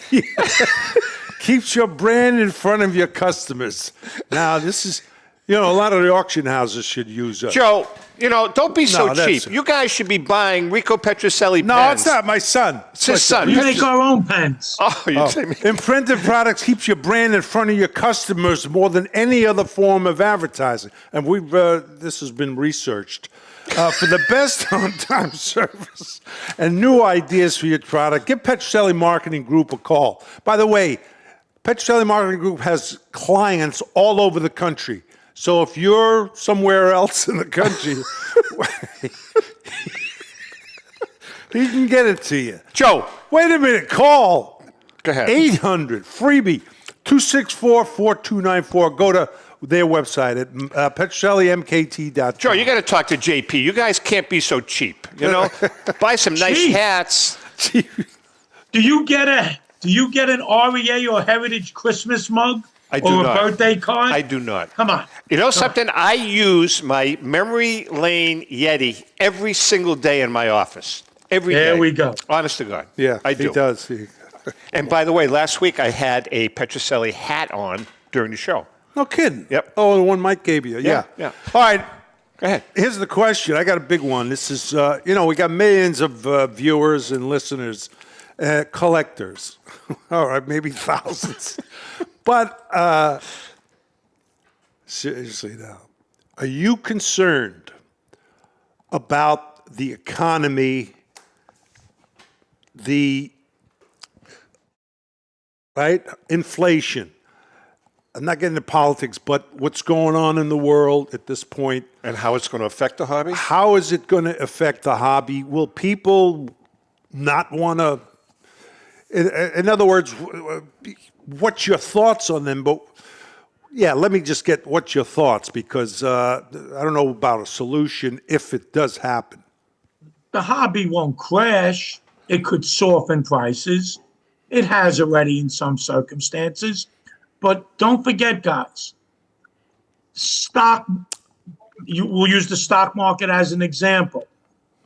Keeps your brand in front of your customers. Now, this is, a lot of the auction houses should use us. Joe, don't be so No, that's- cheap. You guys should be buying Rico Petroselli No, pens. it's not my son. It's his son. We make our own pens. Oh, you say me. Imprinted Products keeps your brand in front of your customers more than any other form of advertising. And this has been researched. For the best on-time service and new ideas for your product, give Petroselli Marketing Group a call. By the way, Petroselli Marketing Group has clients all over the country. So if you're somewhere else in the country, he can get it to you. Joe. Wait a minute. Call. Go ahead. 800 freebie 264-4294. Go to their website at petrosellimkt.com. Joe, you got to talk to JP. You guys can't be so cheap. Buy some nice Cheap? hats. Do you get an REA or Heritage Christmas mug? I do or not. a birthday card? I do not. Come on. You know something? I use my Memory Lane Yeti every single day in my office. Every day. There we go. Honest to God. Yeah, I do. he does. And by the way, last week I had a Petroselli hat on during the show. No kidding. Yep. Oh, the one Mike gave you. Yeah. Yeah. All right. Go ahead. Here's the question. I got a big one. This is, we got millions of viewers and listeners, collectors. All right, maybe thousands. But seriously now, are you concerned about the economy, inflation? I'm not getting into politics, but what's going on in the world at this point. And how it's going to affect the hobby? How is it going to affect the hobby? Will people not want to... In other words, what's your thoughts on them? But yeah, let me just get what's your thoughts, because I don't know about a solution if it does happen. The hobby won't crash. It could soften prices. It has already in some circumstances. But don't forget, guys, we'll use the stock market as an example.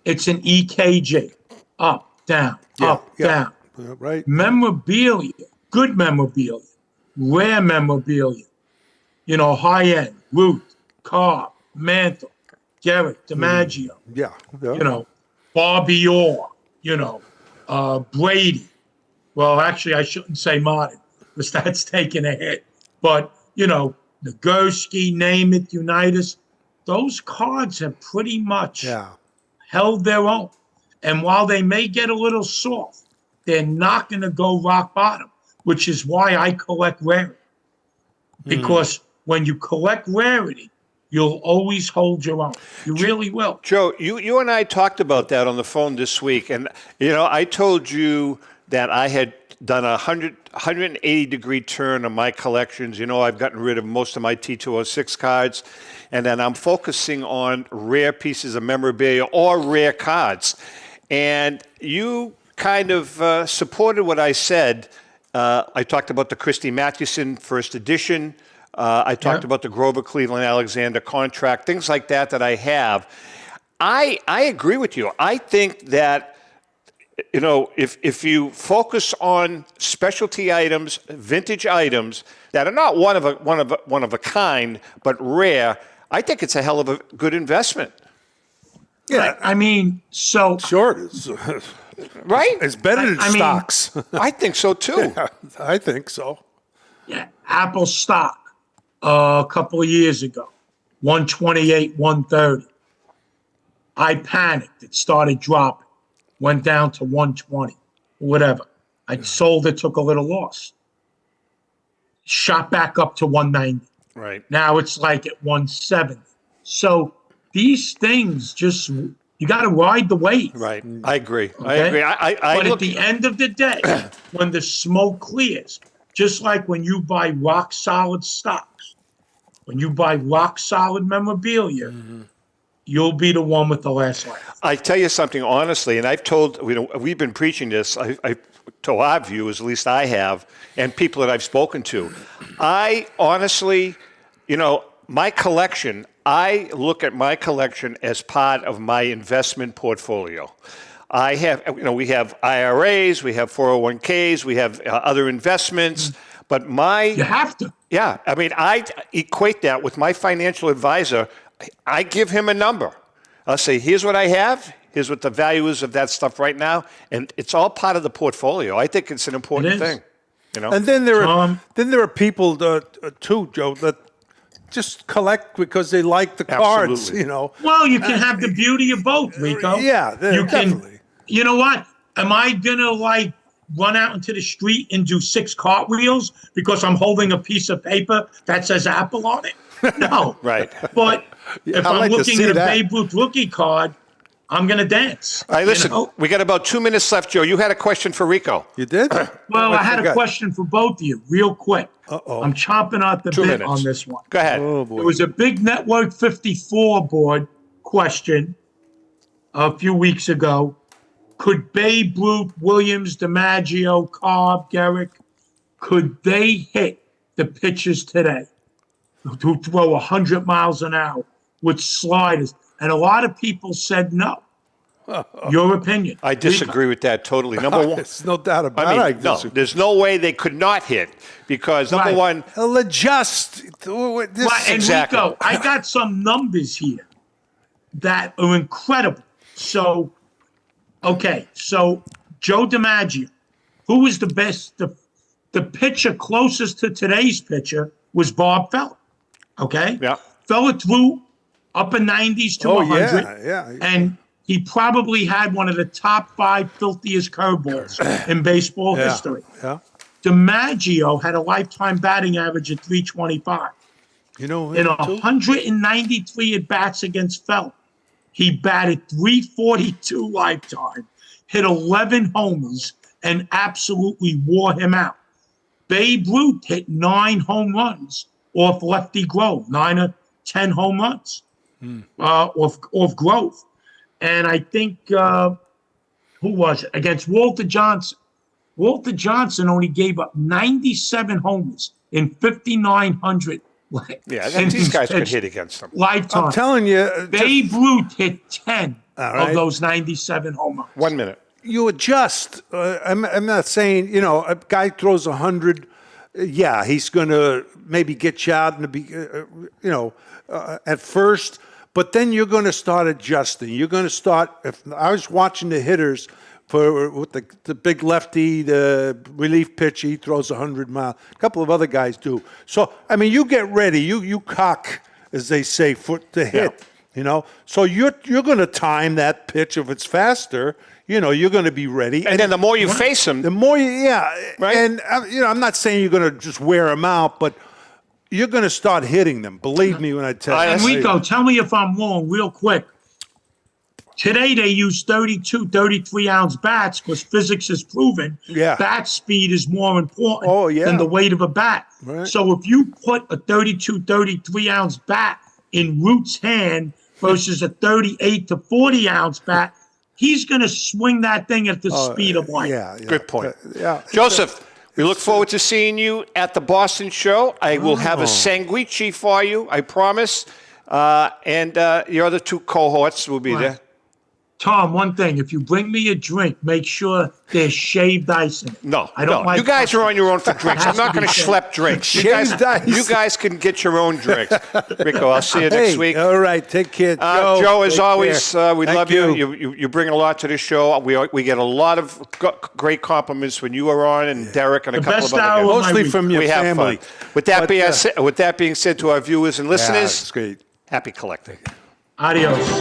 It's an EKG, up, down, up, down. Right. Memorabilia, good memorabilia, rare memorabilia, high-end, Ruth, Cobb, Mantle, Garrett, DiMaggio, Barbie Orr, Brady. Well, actually, I shouldn't say Martin, because that's taking a hit. But, Nagurski, name it, Unitas, those cards have pretty much held their own. And while they may get a little soft, they're not going to go rock bottom, which is why I collect rarity. Because when you collect rarity, you'll always hold your own. You really will. Joe, you and I talked about that on the phone this week. And, I told you that I had done a 180-degree turn on my collections. I've gotten rid of most of my T206 cards. And then I'm focusing on rare pieces of memorabilia or rare cards. And you kind of supported what I said. I talked about the Christy Mathewson first edition. I talked about the Grover Cleveland Alexander contract, things like that I have. I agree with you. I think that, if you focus on specialty items, vintage items that are not one of a kind, but rare, I think it's a hell of a good investment. Yeah, I mean, so sure it is. Right? It's better than stocks. I think so too. Yeah, I think so. Yeah, Apple stock a couple of years ago, 128, 130. I panicked. It started dropping, went down to 120. whatever. I sold it, took a little loss. Shot back up to 190. Right. Now it's like at 170. So these things just, you got to ride the wave. Right. I agree. Okay? I agree. But at the end of the day, when the smoke clears, just like when you buy rock solid stocks, when you buy rock solid memorabilia, you'll be the one with the last laugh. I tell you something honestly, and I've told, we've been preaching this, to our viewers, at least I have, and people that I've spoken to. I honestly, my collection, I look at my collection as part of my investment portfolio. I have, we have IRAs, we have 401ks, we have other investments, but you have to. Yeah, I mean, I equate that with my financial advisor. I give him a number. I'll say, here's what I have. Here's what the value is of that stuff right now, and it's all part of the portfolio. I think it's an important thing. And then there are people too, Joe, that just collect because they like the cards. Well, you can have the beauty of both, Rico. Yeah, you definitely. can. You know what? Am I gonna run out into the street and do 6 cartwheels because I'm holding a piece of paper that says Apple on it? No. Right. But if I'm looking at a Babe Ruth rookie card, I'm going to dance. All right, listen, we got about 2 minutes left, Joe. You had a question for Rico. You did? Well, I had a question for both of you, real quick. I'm chomping out the 2 bit minutes. on this one. Go ahead. Oh, boy. It was a big Network 54 board question a few weeks ago. Could Babe Ruth, Williams, DiMaggio, Cobb, Gehrig, could they hit the pitches today to throw 100 miles an hour with sliders? And a lot of people said no. Your opinion? I disagree with that totally. Number one, there's no doubt about it. No, there's no way they could not hit because number one, they'll adjust. Exactly. Rico, I got some numbers here that are incredible. So, okay, so Joe DiMaggio, who was the best? The pitcher closest to today's pitcher was Bob Feller. Okay, yeah, Feller threw upper 90s to 100. Yeah. And he probably had one of the top 5 filthiest curveballs in baseball history. Yeah. DiMaggio had a lifetime batting average of 325. In 193 at-bats against Feller, he batted 342 lifetime, hit 11 homers, and absolutely wore him out. Babe Ruth hit 9 home runs off Lefty Grove, 9 or 10 home runs off Grove. And I think, who was it? Against Walter Johnson. Walter Johnson only gave up 97 homers in 5,900. Yeah, these guys could hit against them. Lifetime. I'm telling you. Babe Ruth hit 10 right. of those 97 home runs. 1 minute. You adjust. I'm not saying, a guy throws 100. Yeah, he's going to maybe get you out in the, at first. But then you're going to start adjusting. You're going to start. If I was watching the hitters with the big lefty, the relief pitch, he throws 100 miles. A couple of other guys do. So I mean, you get ready. You cock, as they say, foot to hit. Yeah. So you're going to time that pitch. If it's faster, you're going to be ready. And then the more you face him, the more you, right. And I'm not saying you're going to just wear them out, but you're going to start hitting them. Believe me when I tell you. And Rico, tell me if I'm wrong real quick. Today they use 32, 33-ounce bats because physics has proven bat speed is more important than the weight of a bat. Right. So if you put a 32, 33-ounce bat in Root's hand versus a 38 to 40-ounce bat, he's going to swing that thing at the speed of light. Yeah. Good point. Joseph, we look forward to seeing you at the Boston show. I will have a sanguichi for you, I promise. And your other 2 cohorts will be there. Tom, one thing, if you bring me a drink, make sure there's shaved ice in it. No, I don't like you guys are on your own for drinks. I'm not going to schlep drinks. You guys can get your own drinks. Rico, I'll see you next week. All right, take care. Joe, as always, we love you. You bring a lot to the show. We get a lot of great compliments when you are on, and Derek and a couple of other guys. Mostly from your family. With that being said, to our viewers and listeners, that's great. Happy collecting. Adios.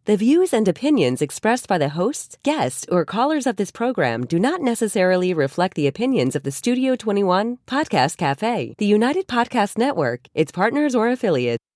The views and opinions expressed by the hosts, guests, or callers of this program do not necessarily reflect the opinions of the Studio 21 Podcast Cafe, the United Podcast Network, its partners, or affiliates.